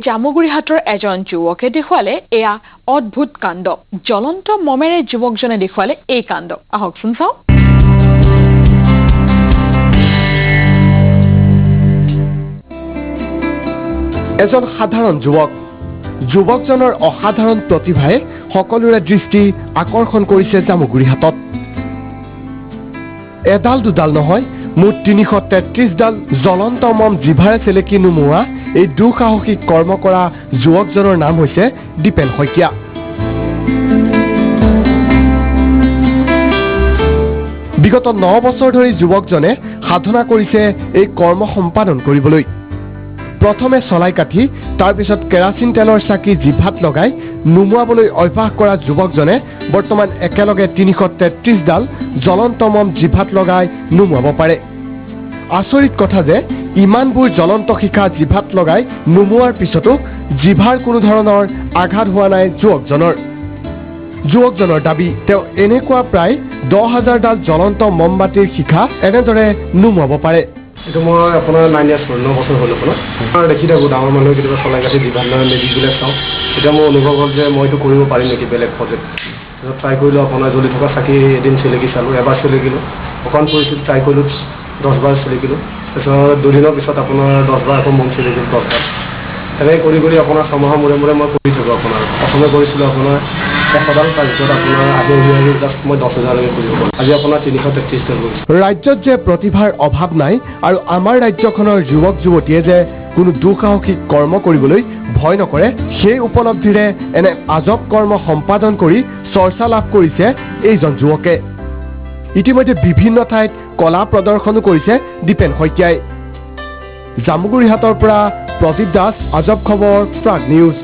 জামুগুৰিহাটৰ এজন যুৱকে দেখুৱালে এয়া অদ্ভুত কাণ্ড জ্বলন্ত মমেৰে যুৱকজনে দেখুৱালে এই কাণ্ড আহকচোন চাও এজন সাধাৰণ যুৱকজনৰ অসাধাৰণ প্ৰতিভাই সকলোৰে দৃষ্টি আকৰ্ষণ কৰিছে জামুগুৰিহাটত এডাল দুডাল নহয় মুঠ 333 ডাল জ্বলন্ত মম জিভাৰে চেলেকি নুমুৱা এই দুঃসাহসিক কৰ্ম কৰা যুৱকজনৰ নাম হৈছে দীপেন শইকীয়া বিগত 9 বছৰ ধৰি যুৱকজনে সাধনা কৰিছে এই কৰ্ম সম্পাদন কৰিবলৈ প্ৰথমে চলাই কাঠি তাৰ পিছত কেৰাচিন তেলৰ চাকি জিভাত লগাই নুমুৱাবলৈ অভ্যাস কৰা যুৱকজনে বৰ্তমান একেলগে 333 ডাল জ্বলন্ত মম জিভাত লগাই নুমুৱাব পাৰে আচৰিত কথা যে ইমানবোৰ জ্বলন্ত শিখা জিভাত লগাই নুমুৱাৰ পিছতো জিভাৰ কোনো ধৰণৰ আঘাত হোৱা নাই যুৱকজনৰ দাবী তেওঁ এনেকুৱা প্ৰায় 10,000 ডাল জ্বলন্ত মমবাতিৰ শিখা এনেদৰে নুমুৱাব পাৰে এইটো মই আপোনাৰ 9 বছৰ হ'ল আপোনাৰ দেখি থাকোঁ ডাঙৰ মানুহে কেতিয়াবা চলাই কাটি জিভাত লৈ মেডিকেলবিলাক চাওঁ এতিয়া মোৰ অনুভৱ হ'ল যে মই এইটো কৰিব পাৰিম নেকি বেলেগ প্ৰজেক্ট তাৰপিছত ট্ৰাই কৰিলোঁ আপোনাৰ জ্বলি থকা চাকি এদিন চেলেকি চালোঁ এবাৰ চেলেকিলোঁ অকণ পৰিছিল ট্ৰাই কৰিলোঁ 10 বাৰ চেলেকিলোঁ তাৰপিছত 2 দিনৰ পিছত আপোনাৰ 10 বাৰ আকৌ মম চেলেকিলোঁ 10 বাৰ তেনেকৈ কৰি আপোনাৰ ছমাহৰ মূৰে মূৰে মই কৰি থাকোঁ আপোনাৰ প্ৰথমে কৰিছিলোঁ আপোনাৰ 100 ডাল তাৰপিছত আপোনাৰ আহি জাষ্ট মই 10,000লৈকে কৰিব পাৰোঁ আজি আপোনাৰ 333 ডাল কৰিছোঁ ৰাজ্যত যে প্ৰতিভাৰ অভাৱ নাই আৰু আমাৰ ৰাজ্যখনৰ যুৱক যুৱতীয়ে যে কোনো দুঃসাহসিক কৰ্ম কৰিবলৈ ভয় নকৰে সেই উপলব্ধিৰে এনে আজব কৰ্ম সম্পাদন কৰি চৰ্চা লাভ কৰিছে এইজন যুৱকে ইতিমধ্যে বিভিন্ন ঠাইত কলা প্ৰদৰ্শনো কৰিছে দীপেন শইকীয়াই জামুগুৰিহাটৰ পৰা প্ৰদীপ দাস আজব খবৰ প্ৰাগ নিউজ